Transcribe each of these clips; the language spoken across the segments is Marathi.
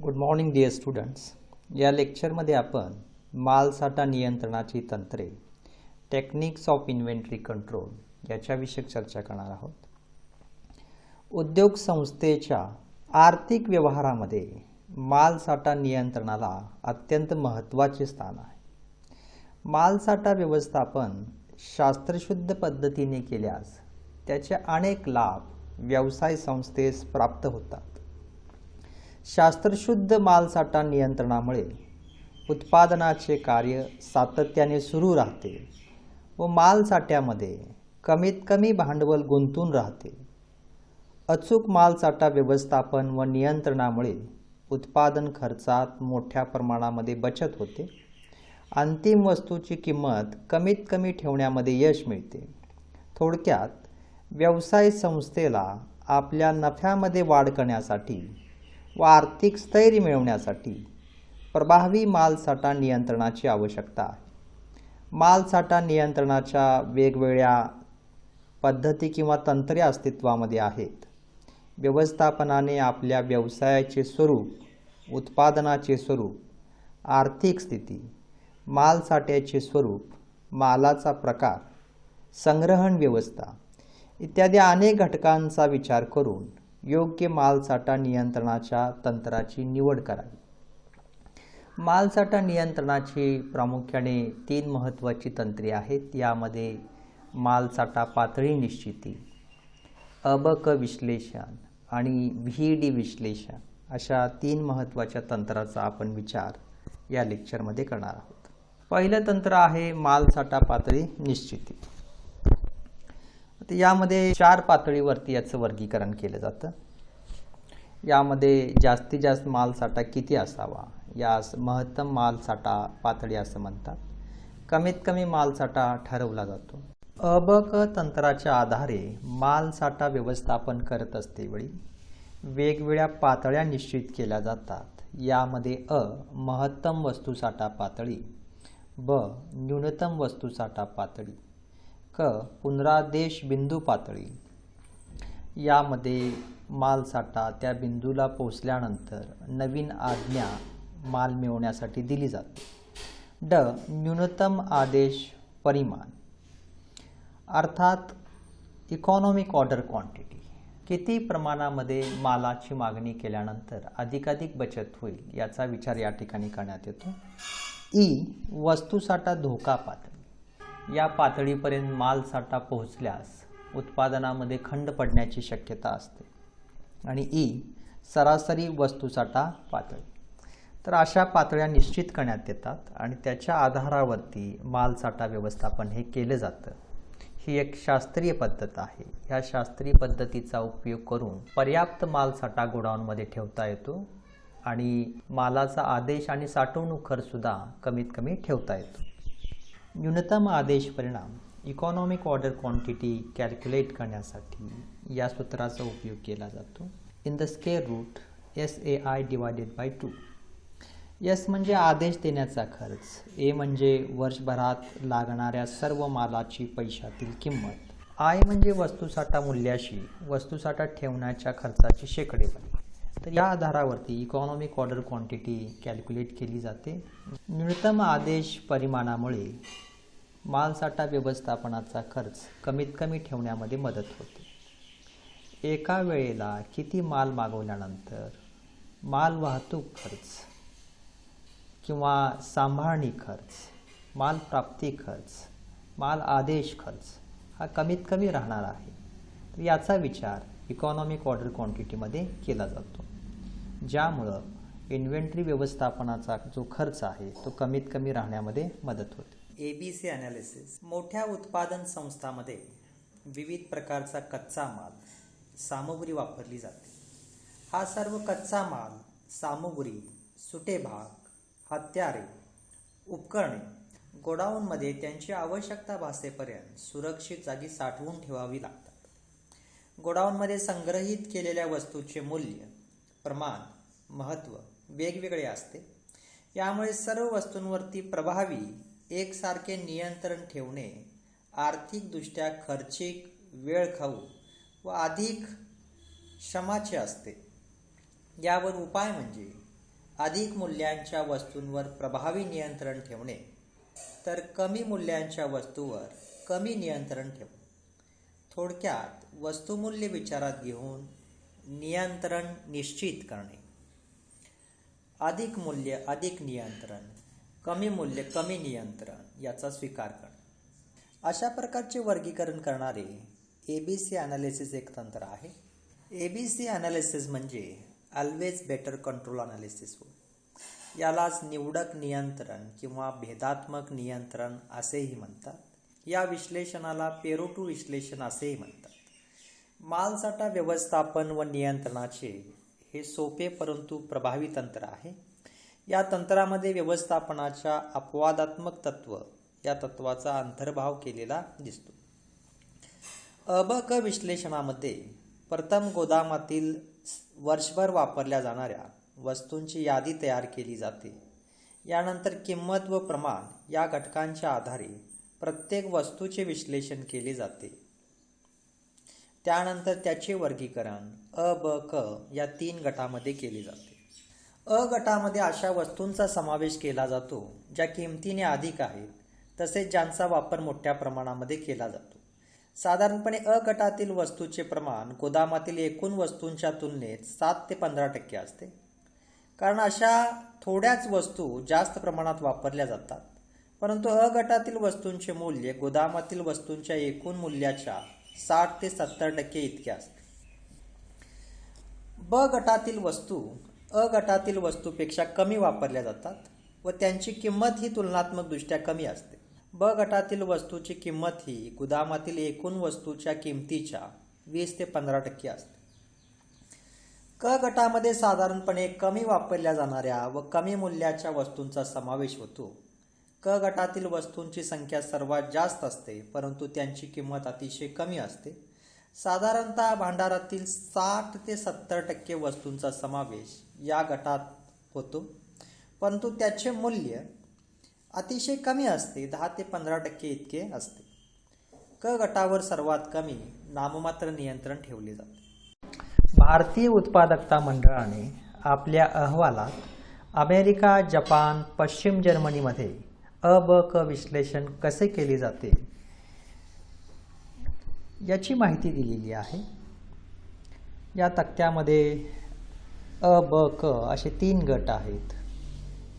Good morning dear students. या लेक्चरमध्ये आपण मालसाठा नियंत्रणाची तंत्रे, टेक्निक्स ऑफ इन्व्हेंटरी कंट्रोल याच्याविषयी चर्चा करणार आहोत. उद्योग संस्थेच्या आर्थिक व्यवहारामध्ये मालसाठा नियंत्रणाला अत्यंत महत्त्वाचे स्थान आहे. मालसाठा व्यवस्थापन शास्त्रशुद्ध पद्धतीने केल्यास त्याचे अनेक लाभ व्यवसाय संस्थेस प्राप्त होतात. शास्त्रशुद्ध मालसाठा नियंत्रणामुळे उत्पादनाचे कार्य सातत्याने सुरू राहते व मालसाठ्यामध्ये कमीत कमी भांडवल गुंतून राहते. अचूक मालसाठा व्यवस्थापन व नियंत्रणामुळे उत्पादन खर्चात मोठ्या प्रमाणामध्ये बचत होते. अंतिम वस्तूची किंमत कमीत कमी ठेवण्यामध्ये यश मिळते. थोडक्यात व्यवसाय संस्थेला आपल्या नफ्यामध्ये वाढ करण्यासाठी व आर्थिक स्थैर्य मिळवण्यासाठी प्रभावी मालसाठा नियंत्रणाची आवश्यकता आहे. मालसाठा नियंत्रणाच्या वेगवेगळ्या पद्धती किंवा तंत्रे अस्तित्वामध्ये आहेत. व्यवस्थापनाने आपल्या व्यवसायाचे स्वरूप, उत्पादनाचे स्वरूप, आर्थिक स्थिती, मालसाठ्याचे स्वरूप, मालाचा प्रकार, संग्रहण व्यवस्था इत्यादी अनेक घटकांचा विचार करून योग्य मालसाठा नियंत्रणाच्या तंत्राची निवड करावी. मालसाठा नियंत्रणाची प्रामुख्याने 3 महत्त्वाची तंत्रे आहेत. यामध्ये मालसाठा पातळी निश्चिती, अबक विश्लेषण आणि व्हीडी विश्लेषण अशा 3 महत्त्वाच्या तंत्राचा आपण विचार या लेक्चरमध्ये करणार आहोत. पहिलं तंत्र आहे मालसाठा पातळी निश्चिती. यामध्ये 4 पातळीवरती याचं वर्गीकरण केलं जातं. यामध्ये जास्तीत जास्त मालसाठा किती असावा यास महत्तम मालसाठा पातळी असं म्हणतात. कमीत कमी मालसाठा ठरवला जातो. अबक तंत्राच्या आधारे मालसाठा व्यवस्थापन करत असतेवेळी वेगवेगळ्या पातळ्या निश्चित केल्या जातात. यामध्ये अ महत्तम वस्तुसाठा पातळी, ब न्यूनतम वस्तुसाठा पातळी, क पुनरादेश बिंदू पातळी. यामध्ये मालसाठा त्या बिंदूला पोहोचल्यानंतर नवीन आज्ञा माल मिळवण्यासाठी दिली जाते. ड न्यूनतम आदेश परिमाण अर्थात इकॉनॉमिक ऑर्डर क्वांटिटी. किती प्रमाणामध्ये मालाची मागणी केल्यानंतर अधिकाधिक बचत होईल याचा विचार या ठिकाणी करण्यात येतो. ई वस्तुसाठा धोका पातळी. या पातळीपर्यंत मालसाठा पोहोचल्यास उत्पादनामध्ये खंड पडण्याची शक्यता असते. आणि ई सरासरी वस्तुसाठा पातळी. तर अशा पातळ्या निश्चित करण्यात येतात आणि त्याच्या आधारावरती मालसाठा व्यवस्थापन हे केलं जातं. ही एक शास्त्रीय पद्धत आहे. ह्या शास्त्रीय पद्धतीचा उपयोग करून पर्याप्त मालसाठा गोडाऊनमध्ये ठेवता येतो आणि मालाचा आदेश आणि साठवणूक खर्चसुद्धा कमीत कमी ठेवता येतो. न्यूनतम आदेश परिणाम इकॉनॉमिक ऑर्डर क्वांटिटी कॅल्क्युलेट करण्यासाठी या सूत्राचा उपयोग केला जातो. In the square root SAI divided by 2. S म्हणजे आदेश देण्याचा खर्च, ए म्हणजे वर्षभरात लागणाऱ्या सर्व मालाची पैशातील किंमत, आय म्हणजे वस्तुसाठा मूल्याशी वस्तुसाठा ठेवण्याच्या खर्चाची शेकडेवारी. तर या आधारावरती इकॉनॉमिक ऑर्डर क्वांटिटी कॅल्क्युलेट केली जाते. न्यूनतम आदेश परिमाणामुळे मालसाठा व्यवस्थापनाचा खर्च कमीत कमी ठेवण्यामध्ये मदत होते. एका वेळेला किती माल मागवल्यानंतर माल वाहतूक खर्च किंवा सांभाळणी खर्च, माल प्राप्ती खर्च, माल आदेश खर्च हा कमीत कमी राहणार आहे. तर याचा विचार इकॉनॉमिक ऑर्डर क्वांटिटीमध्ये केला जातो, ज्यामुळं इन्व्हेंटरी व्यवस्थापनाचा जो खर्च आहे तो कमीत कमी राहण्यामध्ये मदत होते. ABC analysis. मोठ्या उत्पादन संस्थांमध्ये विविध प्रकारचा कच्चा माल, सामुग्री वापरली जाते. हा सर्व कच्चा माल, सामुग्री, सुटे भाग, हत्यारे, उपकरणे गोडाऊनमध्ये त्यांची आवश्यकता भासेपर्यंत सुरक्षित जागी साठवून ठेवावी लागतात. गोडाऊनमध्ये संग्रहित केलेल्या वस्तूचे मूल्य, प्रमाण, महत्त्व वेगवेगळे असते. यामुळे सर्व वस्तूंवरती प्रभावी एकसारखे नियंत्रण ठेवणे आर्थिकदृष्ट्या खर्चिक, वेळखाऊ व अधिक श्रमाचे असते. यावर उपाय म्हणजे अधिक मूल्यांच्या वस्तूंवर प्रभावी नियंत्रण ठेवणे, तर कमी मूल्यांच्या वस्तूवर कमी नियंत्रण ठेवणे. थोडक्यात वस्तुमूल्य विचारात घेऊन नियंत्रण निश्चित करणे. अधिक मूल्य अधिक नियंत्रण, कमी मूल्य कमी नियंत्रण याचा स्वीकार करणे. अशा प्रकारचे वर्गीकरण करणारे ABC ॲनालिसिस एक तंत्र आहे. ABC ॲनालिसिस म्हणजे ऑलवेज बेटर कंट्रोल ॲनालिसिस होय. यालाच निवडक नियंत्रण किंवा भेदात्मक नियंत्रण असेही म्हणतात. या विश्लेषणाला पेरोटू विश्लेषण असेही म्हणतात. मालसाठा व्यवस्थापन व नियंत्रणाचे हे सोपे परंतु प्रभावी तंत्र आहे. या तंत्रामध्ये व्यवस्थापनाच्या अपवादात्मक तत्व या तत्वाचा अंतर्भाव केलेला दिसतो. अबक विश्लेषणामध्ये प्रथम गोदामातील वर्षभर वापरल्या जाणाऱ्या वस्तूंची यादी तयार केली जाते. यानंतर किंमत व प्रमाण या घटकांच्या आधारे प्रत्येक वस्तूचे विश्लेषण केले जाते. त्यानंतर त्याचे वर्गीकरण अ, ब, क या 3 गटामध्ये केले जाते. अ गटामध्ये अशा वस्तूंचा समावेश केला जातो ज्या किमतीने अधिक आहेत तसेच ज्यांचा वापर मोठ्या प्रमाणामध्ये केला जातो. साधारणपणे अ गटातील वस्तूचे प्रमाण गोदामातील एकूण वस्तूंच्या तुलनेत 7 ते 15% असते. कारण अशा थोड्याच वस्तू जास्त प्रमाणात वापरल्या जातात. परंतु अ गटातील वस्तूंचे मूल्य गोदामातील वस्तूंच्या एकूण मूल्याच्या 60 ते 70% इतके असते. ब गटातील वस्तू अ गटातील वस्तूपेक्षा कमी वापरल्या जातात व त्यांची किंमत ही तुलनात्मकदृष्ट्या कमी असते. ब गटातील वस्तूची किंमत ही गोदामातील एकूण वस्तूच्या किमतीच्या 20 ते 15% असते. क गटामध्ये साधारणपणे कमी वापरल्या जाणाऱ्या व कमी मूल्याच्या वस्तूंचा समावेश होतो. क गटातील वस्तूंची संख्या सर्वात जास्त असते परंतु त्यांची किंमत अतिशय कमी असते. साधारणतः भांडारातील 60 ते 70% वस्तूंचा समावेश या गटात होतो परंतु त्याचे मूल्य अतिशय कमी असते, 10 ते 15% इतके असते. क गटावर सर्वात कमी नाममात्र नियंत्रण ठेवले जाते. भारतीय उत्पादकता मंडळाने आपल्या अहवालात अमेरिका, जपान, पश्चिम जर्मनीमध्ये अ, ब, क विश्लेषण कसे केले जाते याची माहिती दिलेली आहे. या तक्त्यामध्ये अ, ब, क असे 3 गट आहेत.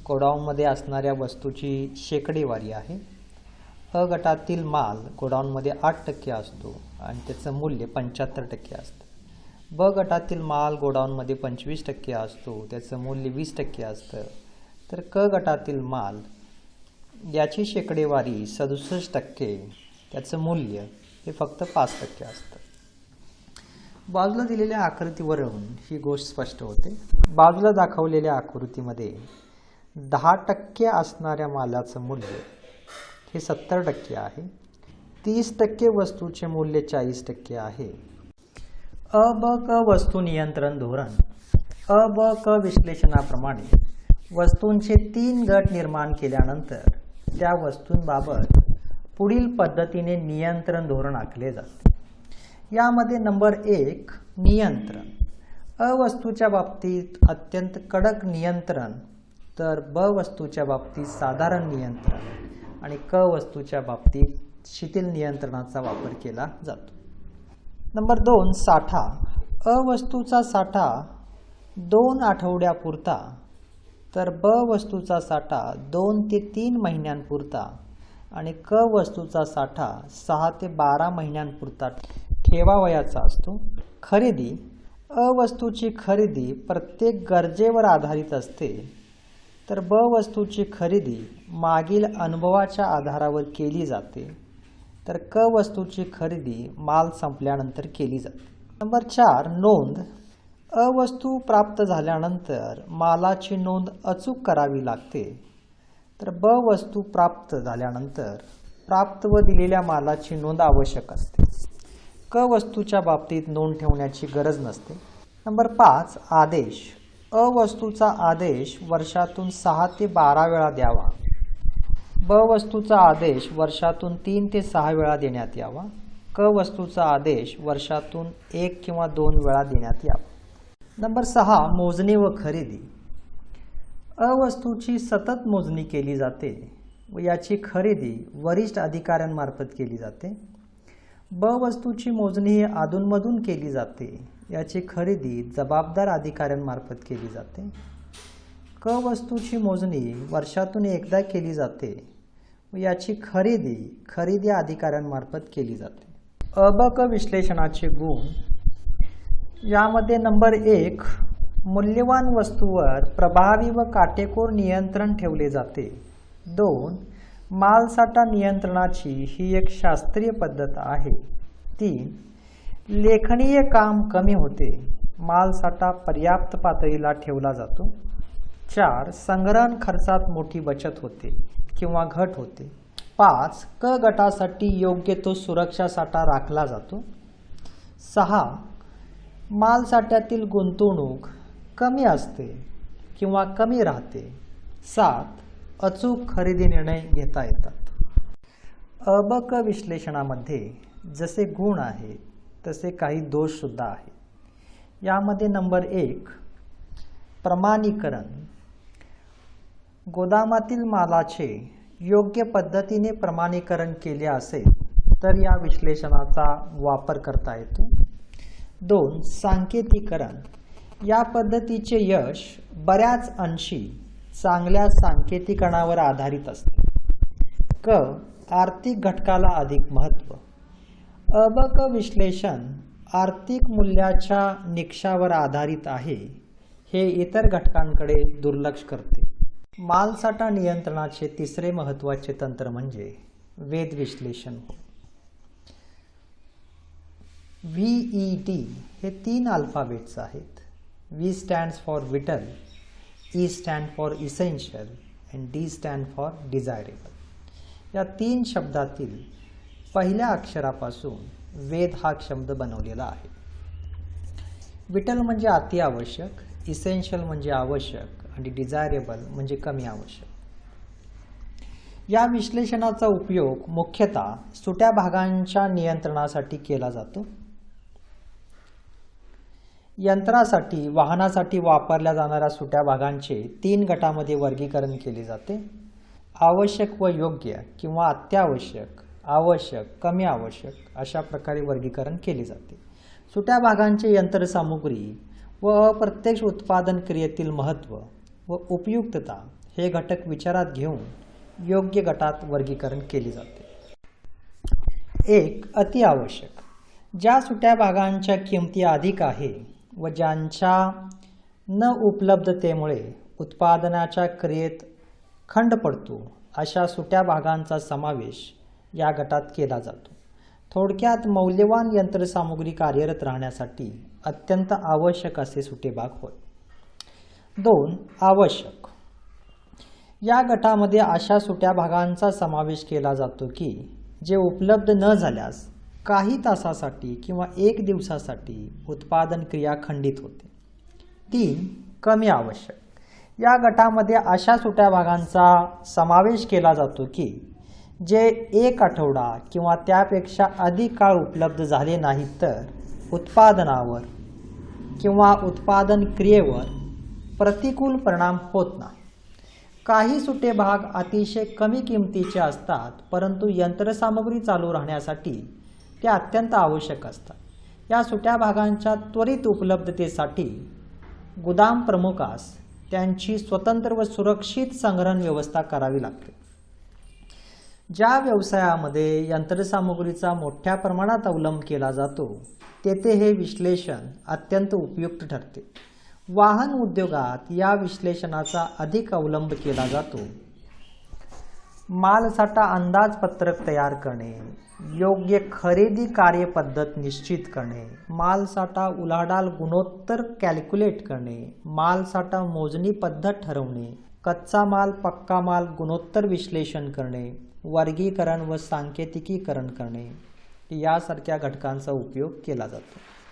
गोडाऊनमध्ये असणाऱ्या वस्तूची शेकडेवारी आहे. अ गटातील माल गोडाऊनमध्ये 8% असतो आणि त्याचं मूल्य 75% असतं. ब गटातील माल गोडाऊनमध्ये 25% असतो, त्याचं मूल्य 20% असतं. तर क गटातील माल याची शेकडेवारी 67%, त्याचं मूल्य हे फक्त 5% असतं. बाजूला दिलेल्या आकृतीवरून ही गोष्ट स्पष्ट होते. बाजूला दाखवलेल्या आकृतीमध्ये 10% असणाऱ्या मालाचं मूल्य हे 70% आहे. 30% वस्तूचे मूल्य 40% आहे. अ, ब, क वस्तू नियंत्रण धोरण. अ, ब, क विश्लेषणाप्रमाणे वस्तूंचे 3 गट निर्माण केल्यानंतर त्या वस्तूंबाबत पुढील पद्धतीने नियंत्रण धोरण आखले जाते. यामध्ये नंबर 1 नियंत्रण. अ वस्तूच्या बाबतीत अत्यंत कडक नियंत्रण, तर ब वस्तूच्या बाबतीत साधारण नियंत्रण आणि क वस्तूच्या बाबतीत शिथिल नियंत्रणाचा वापर केला जातो. नंबर 2 साठा. अ वस्तूचा साठा 2 आठवड्यापुरता, तर ब वस्तूचा साठा 2 ते 3 महिन्यांपुरता आणि क वस्तूचा साठा 6 ते 12 महिन्यांपुरता ठेवावयाचा असतो. खरेदी. अ वस्तूची खरेदी प्रत्येक गरजेवर आधारित असते, तर ब वस्तूची खरेदी मागील अनुभवाच्या आधारावर केली जाते, तर क वस्तूची खरेदी माल संपल्यानंतर केली जाते. नंबर 4 नोंद. अ वस्तू प्राप्त झाल्यानंतर मालाची नोंद अचूक करावी लागते, तर ब वस्तू प्राप्त झाल्यानंतर प्राप्त व दिलेल्या मालाची नोंद आवश्यक असते. क वस्तूच्या बाबतीत नोंद ठेवण्याची गरज नसते. नंबर 5 आदेश. अ वस्तूचा आदेश वर्षातून 6 ते 12 वेळा द्यावा. ब वस्तूचा आदेश वर्षातून 3 ते 6 वेळा देण्यात यावा. क वस्तूचा आदेश वर्षातून 1 किंवा 2 वेळा देण्यात यावा. नंबर 6 मोजणी व खरेदी. अ वस्तूची सतत मोजणी केली जाते व याची खरेदी वरिष्ठ अधिकाऱ्यांमार्फत केली जाते. ब वस्तूची मोजणी ही अधूनमधून केली जाते, याची खरेदी जबाबदार अधिकाऱ्यांमार्फत केली जाते. क वस्तूची मोजणी वर्षातून एकदा केली जाते व याची खरेदी अधिकाऱ्यांमार्फत केली जाते. अ ब क विश्लेषणाचे गुण. यामध्ये नंबर 1, मूल्यवान वस्तूवर प्रभावी व काटेकोर नियंत्रण ठेवले जाते. 2, मालसाठा नियंत्रणाची ही एक शास्त्रीय पद्धत आहे. 3, लेखनीय काम कमी होते, मालसाठा पर्याप्त पातळीला ठेवला जातो. 4, संग्रहण खर्चात मोठी बचत होते किंवा घट होते. 5, क गटासाठी योग्य तो सुरक्षा साठा राखला जातो. 6, मालसाठ्यातील गुंतवणूक कमी असते किंवा कमी राहते. 7, अचूक खरेदी निर्णय घेता येतात. अ ब क विश्लेषणामध्ये जसे गुण आहेत तसे काही दोष सुद्धा आहेत. यामध्ये नंबर 1, प्रमाणीकरण. गोदामातील मालाचे योग्य पद्धतीने प्रमाणीकरण केले असेल तर या विश्लेषणाचा वापर करता येतो. 2, सांकेतीकरण. या पद्धतीचे यश बऱ्याच अंशी चांगल्या सांकेतीकरणावर आधारित असते. क, आर्थिक घटकाला अधिक महत्त्व. अ ब क विश्लेषण आर्थिक मूल्याच्या निकषावर आधारित आहे, हे इतर घटकांकडे दुर्लक्ष करते. मालसाठा नियंत्रणाचे तिसरे महत्त्वाचे तंत्र म्हणजे वेध विश्लेषण. VET हे 3 अल्फाबेट्स आहेत. V stands for vital, E stands for essential and D stands for desirable. या 3 शब्दातील पहिल्या अक्षरापासून वेध हा शब्द बनवलेला आहे. विटल म्हणजे अति आवश्यक, इसेन्शियल म्हणजे आवश्यक आणि डिझायरेबल म्हणजे कमी आवश्यक. या विश्लेषणाचा उपयोग मुख्यतः सुट्या भागांच्या नियंत्रणासाठी केला जातो. यंत्रासाठी, वाहनासाठी वापरल्या जाणाऱ्या सुट्या भागांचे 3 गटामध्ये वर्गीकरण केले जाते. आवश्यक व योग्य किंवा अत्यावश्यक, आवश्यक, कमी आवश्यक अशा प्रकारे वर्गीकरण केले जाते. सुट्या भागांचे यंत्रसामुग्री व अप्रत्यक्ष उत्पादन क्रियेतील महत्त्व व उपयुक्तता हे घटक विचारात घेऊन योग्य गटात वर्गीकरण केले जाते. 1, अति आवश्यक. ज्या सुट्या भागांच्या किमती अधिक आहे व ज्यांच्या न उपलब्धतेमुळे उत्पादनाच्या क्रियेत खंड पडतो अशा सुट्या भागांचा समावेश या गटात केला जातो. थोडक्यात मौल्यवान यंत्रसामुग्री कार्यरत राहण्यासाठी अत्यंत आवश्यक असे सुटे भाग होय. 2, आवश्यक. या गटामध्ये अशा सुट्या भागांचा समावेश केला जातो की जे उपलब्ध न झाल्यास काही तासासाठी किंवा 1 दिवसासाठी उत्पादन क्रिया खंडित होते. 3, कमी आवश्यक. या गटामध्ये अशा सुट्या भागांचा समावेश केला जातो की जे 1 आठवडा किंवा त्यापेक्षा अधिक काळ उपलब्ध झाले नाहीत तर उत्पादनावर किंवा उत्पादन क्रियेवर प्रतिकूल परिणाम होत नाही. काही सुटे भाग अतिशय कमी किमतीचे असतात, परंतु यंत्रसामुग्री चालू राहण्यासाठी ते अत्यंत आवश्यक असतात. या सुट्या भागांच्या त्वरित उपलब्धतेसाठी गोदाम प्रमुखास त्यांची स्वतंत्र व सुरक्षित संग्रहण व्यवस्था करावी लागते. ज्या व्यवसायामध्ये यंत्रसामुग्रीचा मोठ्या प्रमाणात अवलंब केला जातो तेथे हे विश्लेषण अत्यंत उपयुक्त ठरते. वाहन उद्योगात या विश्लेषणाचा अधिक अवलंब केला जातो. मालसाठा अंदाजपत्रक तयार करणे, योग्य खरेदी कार्यपद्धत निश्चित करणे, मालसाठा उलाढाल गुणोत्तर कॅल्क्युलेट करणे, मालसाठा मोजणी पद्धत ठरवणे, कच्चा माल पक्का माल गुणोत्तर विश्लेषण करणे, वर्गीकरण व सांकेतिकीकरण करणे यासारख्या घटकांचा उपयोग केला जातो.